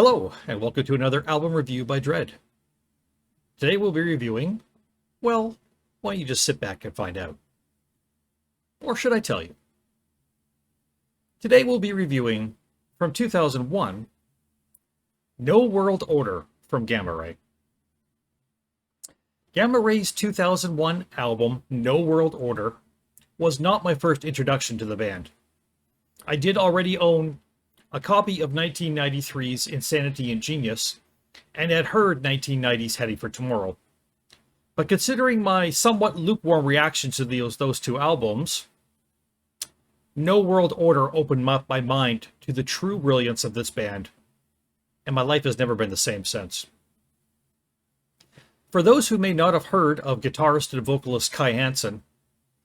Hello, and welcome to another album review by Dread. Today we'll be reviewing, well, why don't you just sit back and find out? Or should I tell you? Today we'll be reviewing, from 2001, No World Order from Gamma Ray. Gamma Ray's 2001 album, No World Order, was not my first introduction to the band. I did already own a copy of 1993's Insanity and Genius, and had heard 1990's Heading for Tomorrow. But considering my somewhat lukewarm reaction to those two albums, No World Order opened up my mind to the true brilliance of this band, and my life has never been the same since. For those who may not have heard of guitarist and vocalist Kai Hansen,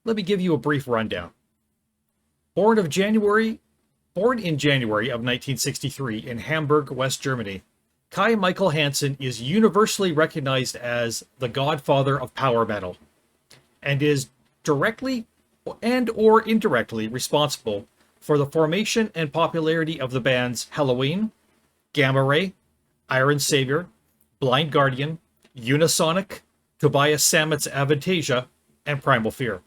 let me give you a brief rundown. Born in January of 1963 in Hamburg, West Germany, Kai Michael Hansen is universally recognized as the godfather of power metal, and is directly and or indirectly responsible for the formation and popularity of the bands Helloween, Gamma Ray, Iron Savior, Blind Guardian, Unisonic, Tobias Sammet's Avantasia, and Primal Fear.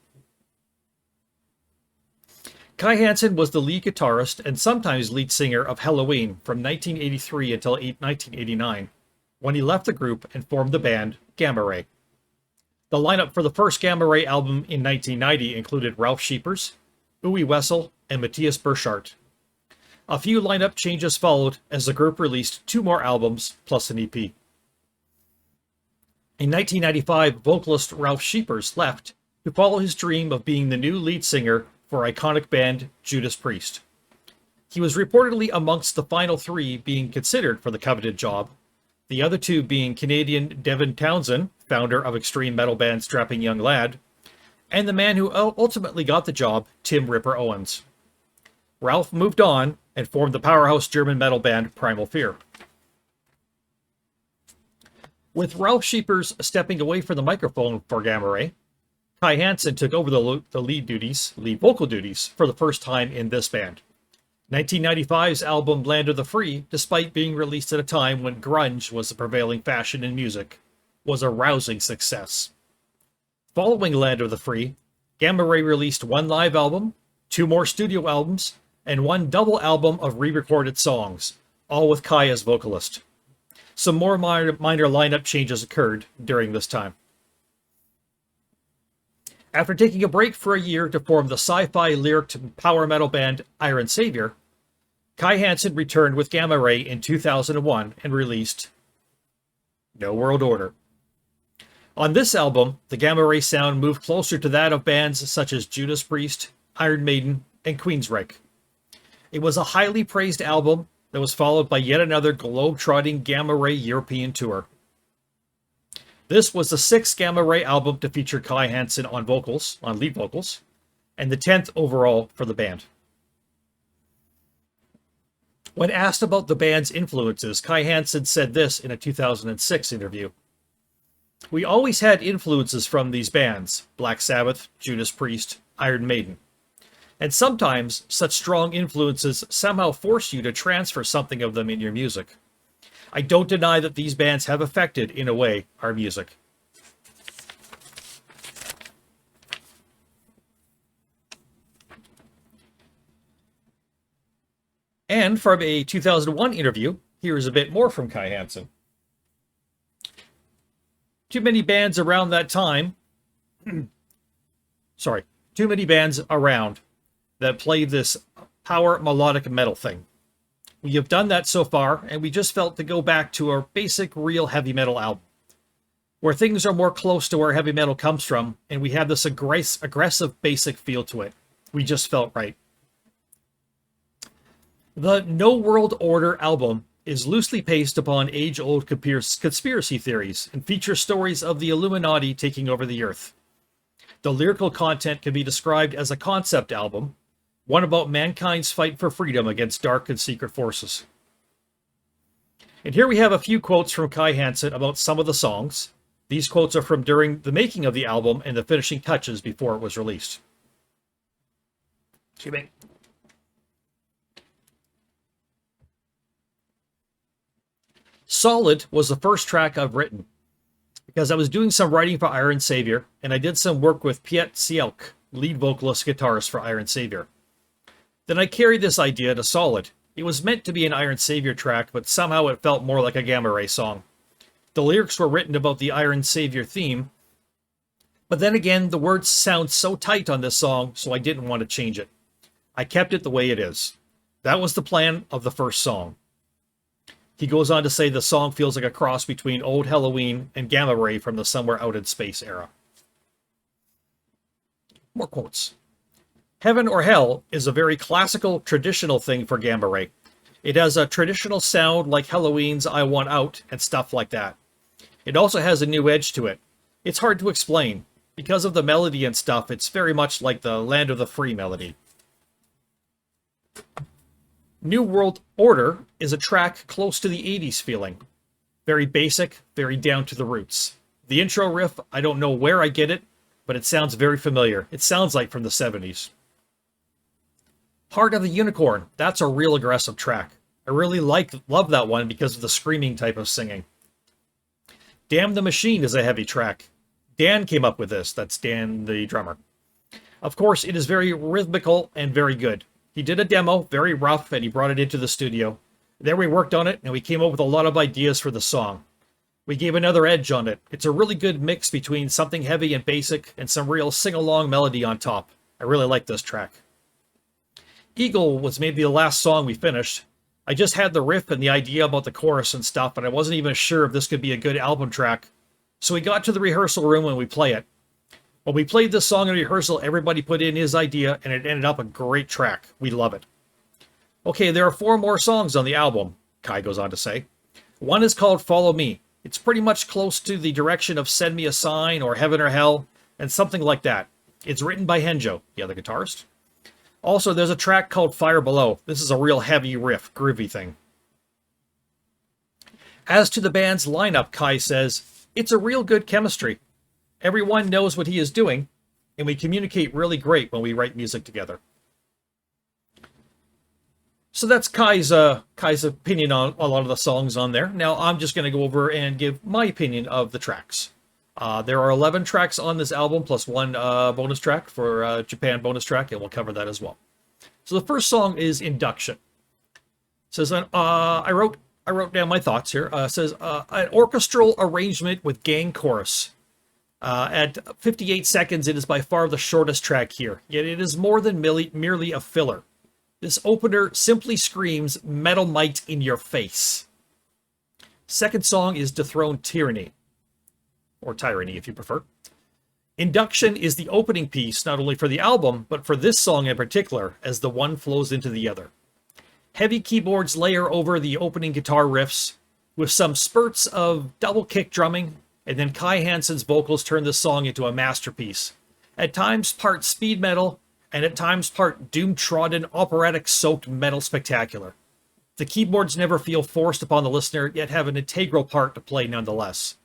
Kai Hansen was the lead guitarist and sometimes lead singer of Helloween from 1983 until 1989, when he left the group and formed the band Gamma Ray. The lineup for the first Gamma Ray album in 1990 included Ralf Scheepers, Uwe Wessel, and Matthias Burchardt. A few lineup changes followed as the group released 2 more albums plus an EP. In 1995, vocalist Ralf Scheepers left to follow his dream of being the new lead singer for iconic band Judas Priest. He was reportedly amongst the final 3 being considered for the coveted job, the other 2 being Canadian Devin Townsend, founder of extreme metal band Strapping Young Lad, and the man who ultimately got the job, Tim Ripper Owens. Ralph moved on and formed the powerhouse German metal band Primal Fear. With Ralf Scheepers stepping away from the microphone for Gamma Ray, Kai Hansen took over the lead vocal duties, for the first time in this band. 1995's album Land of the Free, despite being released at a time when grunge was the prevailing fashion in music, was a rousing success. Following Land of the Free, Gamma Ray released 1 live album, 2 more studio albums, and 1 double album of re-recorded songs, all with Kai as vocalist. Some more minor lineup changes occurred during this time. After taking a break for a year to form the sci-fi lyric power metal band Iron Savior, Kai Hansen returned with Gamma Ray in 2001 and released No World Order. On this album, the Gamma Ray sound moved closer to that of bands such as Judas Priest, Iron Maiden, and Queensryche. It was a highly praised album that was followed by yet another globe-trotting Gamma Ray European tour. This was the 6th Gamma Ray album to feature Kai Hansen on lead vocals, and the 10th overall for the band. When asked about the band's influences, Kai Hansen said this in a 2006 interview. "We always had influences from these bands, Black Sabbath, Judas Priest, Iron Maiden. And sometimes such strong influences somehow force you to transfer something of them in your music. I don't deny that these bands have affected, in a way, our music." And from a 2001 interview, here is a bit more from Kai Hansen. Too many bands around that that play this power melodic metal thing. We have done that so far, and we just felt to go back to our basic real heavy metal album, where things are more close to where heavy metal comes from, and we have this aggressive basic feel to it. We just felt right. The No World Order album is loosely based upon age-old conspiracy theories and features stories of the Illuminati taking over the Earth. The lyrical content can be described as a concept album, one about mankind's fight for freedom against dark and secret forces. And here we have a few quotes from Kai Hansen about some of the songs. These quotes are from during the making of the album and the finishing touches before it was released. Excuse me. Solid was the first track I've written because I was doing some writing for Iron Savior, and I did some work with Piet Sielck, lead vocalist guitarist for Iron Savior. Then I carried this idea to Solid. It was meant to be an Iron Savior track, but somehow it felt more like a Gamma Ray song. The lyrics were written about the Iron Savior theme, but then again, the words sound so tight on this song, so I didn't want to change it. I kept it the way it is. That was the plan of the first song. He goes on to say the song feels like a cross between Old Halloween and Gamma Ray from the Somewhere Out in Space era. More quotes. Heaven or Hell is a very classical, traditional thing for Gamma Ray. It has a traditional sound like Halloween's I Want Out and stuff like that. It also has a new edge to it. It's hard to explain. Because of the melody and stuff, it's very much like the Land of the Free melody. New World Order is a track close to the 80s feeling. Very basic, very down to the roots. The intro riff, I don't know where I get it, but it sounds very familiar. It sounds like from the 70s. Heart of the Unicorn, that's a real aggressive track. I really love that one because of the screaming type of singing. Damn the Machine is a heavy track. Dan came up with this, that's Dan the drummer. Of course, it is very rhythmical and very good. He did a demo, very rough, and he brought it into the studio. There we worked on it, and we came up with a lot of ideas for the song. We gave another edge on it. It's a really good mix between something heavy and basic and some real sing-along melody on top. I really like this track. Eagle was maybe the last song we finished. I just had the riff and the idea about the chorus and stuff, and I wasn't even sure if this could be a good album track. So we got to the rehearsal room and we play it. When we played this song in rehearsal, everybody put in his idea, and it ended up a great track. We love it. Okay, there are 4 more songs on the album, Kai goes on to say. One is called Follow Me. It's pretty much close to the direction of Send Me a Sign or Heaven or Hell, and something like that. It's written by Henjo, the other guitarist. Also, there's a track called Fire Below. This is a real heavy riff, groovy thing. As to the band's lineup, Kai says, it's a real good chemistry. Everyone knows what he is doing, and we communicate really great when we write music together. So that's Kai's opinion on a lot of the songs on there. Now I'm just going to go over and give my opinion of the tracks. There are 11 tracks on this album, plus one bonus track for Japan bonus track, and we'll cover that as well. So the first song is Induction. It says, I wrote down my thoughts here. It says, an orchestral arrangement with gang chorus. At 58 seconds, it is by far the shortest track here, yet it is more than merely a filler. This opener simply screams metal might in your face. Second song is Dethroned Tyranny. Or Tyranny, if you prefer. Induction is the opening piece, not only for the album, but for this song in particular, as the one flows into the other. Heavy keyboards layer over the opening guitar riffs, with some spurts of double kick drumming, and then Kai Hansen's vocals turn this song into a masterpiece. At times part speed metal, and at times part doom-trodden, operatic-soaked metal spectacular. The keyboards never feel forced upon the listener, yet have an integral part to play nonetheless.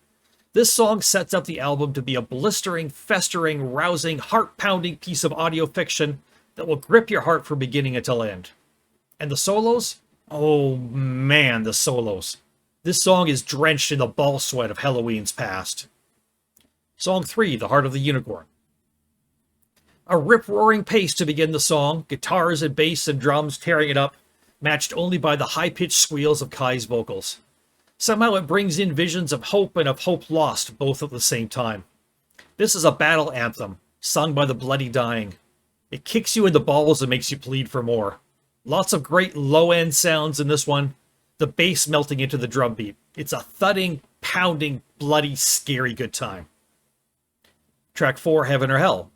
This song sets up the album to be a blistering, festering, rousing, heart-pounding piece of audio fiction that will grip your heart from beginning until end. And the solos? Oh man, the solos. This song is drenched in the ball sweat of Halloween's past. Song 3, The Heart of the Unicorn. A rip-roaring pace to begin the song, guitars and bass and drums tearing it up, matched only by the high-pitched squeals of Kai's vocals. Somehow it brings in visions of hope and of hope lost, both at the same time. This is a battle anthem, sung by the bloody dying. It kicks you in the balls and makes you plead for more. Lots of great low-end sounds in this one, the bass melting into the drum beat. It's a thudding, pounding, bloody, scary good time. Track 4, Heaven or Hell.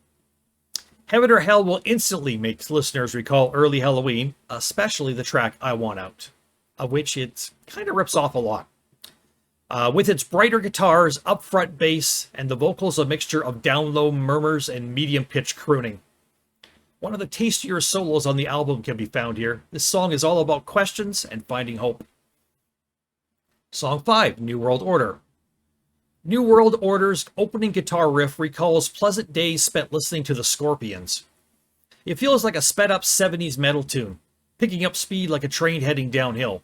Heaven or Hell will instantly make listeners recall early Halloween, especially the track I Want Out, of which it kind of rips off a lot. With its brighter guitars, upfront bass, and the vocals a mixture of down-low murmurs and medium-pitched crooning. One of the tastier solos on the album can be found here. This song is all about questions and finding hope. Song 5, New World Order. New World Order's opening guitar riff recalls pleasant days spent listening to the Scorpions. It feels like a sped-up 70s metal tune, picking up speed like a train heading downhill.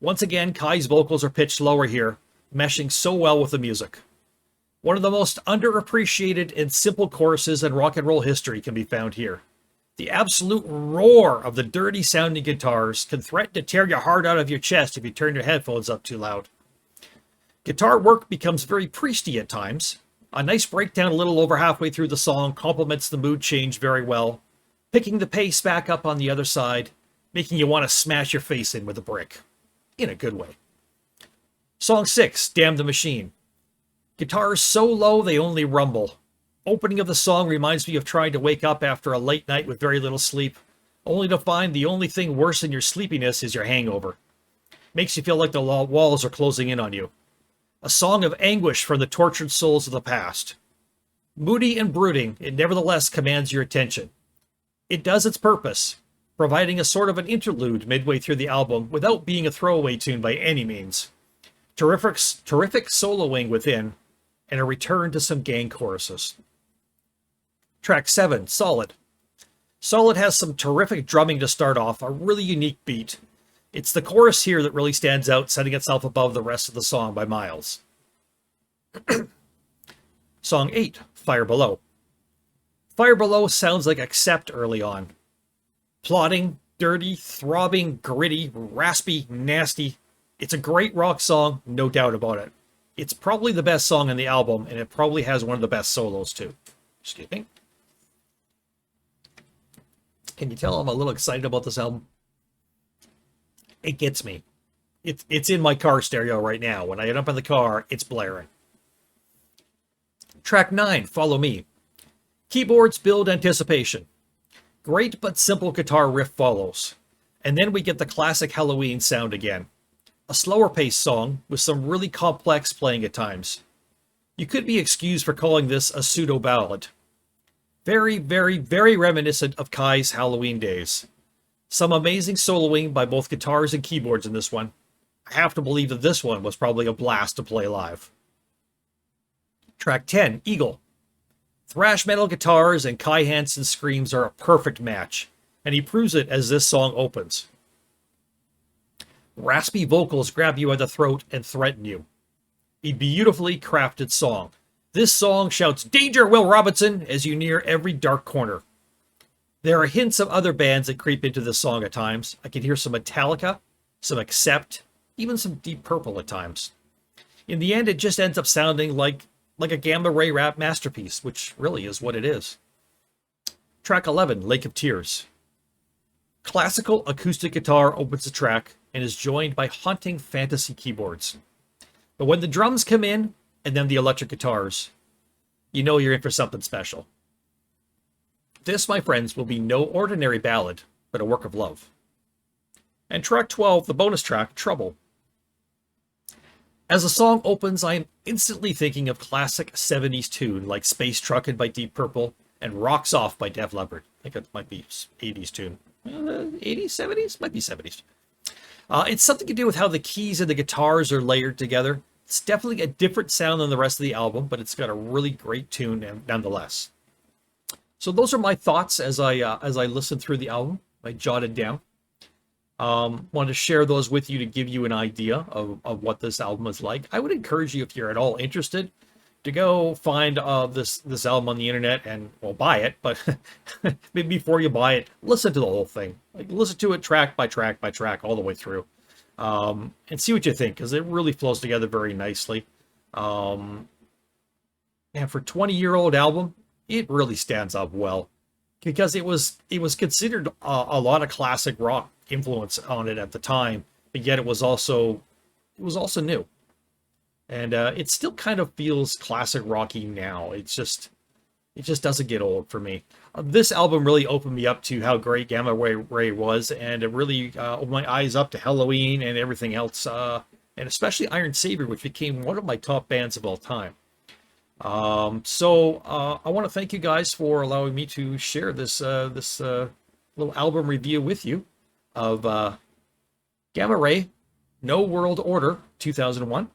Once again, Kai's vocals are pitched lower here, meshing so well with the music. One of the most underappreciated and simple choruses in rock and roll history can be found here. The absolute roar of the dirty sounding guitars can threaten to tear your heart out of your chest if you turn your headphones up too loud. Guitar work becomes very priesty at times. A nice breakdown a little over halfway through the song complements the mood change very well, picking the pace back up on the other side, making you want to smash your face in with a brick. In a good way. Song 6, Damn the Machine. Guitars so low they only rumble. Opening of the song reminds me of trying to wake up after a late night with very little sleep, only to find the only thing worse than your sleepiness is your hangover. Makes you feel like the walls are closing in on you. A song of anguish from the tortured souls of the past. Moody and brooding, it nevertheless commands your attention. It does its purpose, providing a sort of an interlude midway through the album without being a throwaway tune by any means. Terrific soloing within, and a return to some gang choruses. Track 7, Solid. Solid has some terrific drumming to start off, a really unique beat. It's the chorus here that really stands out, setting itself above the rest of the song by miles. Song 8, Fire Below. Fire Below sounds like Accept early on. Plodding, dirty, throbbing, gritty, raspy, nasty. It's a great rock song, no doubt about it. It's probably the best song on the album, and it probably has one of the best solos too. Excuse me. Can you tell I'm a little excited about this album? It gets me. It's in my car stereo right now. When I get up in the car, it's blaring. Track 9, Follow Me. Keyboards build anticipation. Great but simple guitar riff follows. And then we get the classic Halloween sound again. A slower paced song with some really complex playing at times. You could be excused for calling this a pseudo ballad. Very, very, very reminiscent of Kai's Halloween days. Some amazing soloing by both guitars and keyboards in this one. I have to believe that this one was probably a blast to play live. Track 10, Eagle. Thrash metal guitars and Kai Hansen's screams are a perfect match, and he proves it as this song opens. Raspy vocals grab you by the throat and threaten you. A beautifully crafted song. This song shouts, "Danger, Will Robinson," as you near every dark corner. There are hints of other bands that creep into this song at times. I can hear some Metallica, some Accept, even some Deep Purple at times. In the end, it just ends up sounding like a Gamma Ray rap masterpiece, which really is what it is. Track 11, Lake of Tears. Classical acoustic guitar opens the track and is joined by haunting fantasy keyboards. But when the drums come in, and then the electric guitars, you know you're in for something special. This, my friends, will be no ordinary ballad, but a work of love. And track 12, the bonus track, Trouble. As the song opens, I am instantly thinking of classic 70s tune like Space Truckin' by Deep Purple and Rocks Off by Def Leppard. I think it might be 80s tune. 80s, 70s? Might be 70s. It's something to do with how the keys and the guitars are layered together. It's definitely a different sound than the rest of the album, but it's got a really great tune nonetheless. So those are my thoughts as I listened through the album. I jotted down. Wanted to share those with you to give you an idea of what this album is like. I would encourage you, if you're at all interested, to go find this album on the internet and, well, buy it. But maybe before you buy it, listen to the whole thing. Like, listen to it track by track by track all the way through. And see what you think, because it really flows together very nicely. And for a 20-year-old album, it really stands up well, because it was considered a lot of classic rock influence on it at the time, but yet it was also new, and it still kind of feels classic rocky now. It just doesn't get old for me. This album really opened me up to how great Gamma Ray was, and it really opened my eyes up to Halloween and everything else, and especially Iron Savior, which became one of my top bands of all time. So I want to thank you guys for allowing me to share this little album review with you of Gamma Ray, No World Order 2001.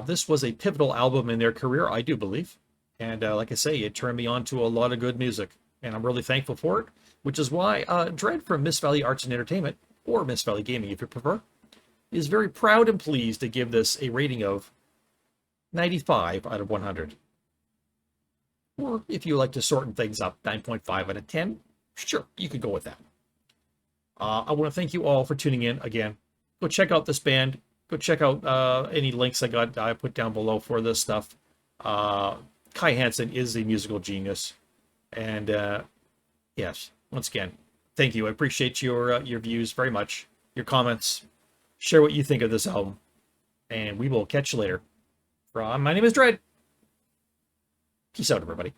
This was a pivotal album in their career, I do believe. And like I say, it turned me on to a lot of good music, and I'm really thankful for it, which is why Dread from Mist Valley Arts and Entertainment, or Mist Valley Gaming if you prefer, is very proud and pleased to give this a rating of 95 out of 100. Or if you like to shorten things up, 9.5 out of 10, sure, you could go with that. I want to thank you all for tuning in again. Go check out this band. Go check out any links I put down below for this stuff. Kai Hansen is a musical genius. And yes, once again, thank you. I appreciate your views very much, your comments. Share what you think of this album. And we will catch you later. My name is Dread. Peace out, everybody.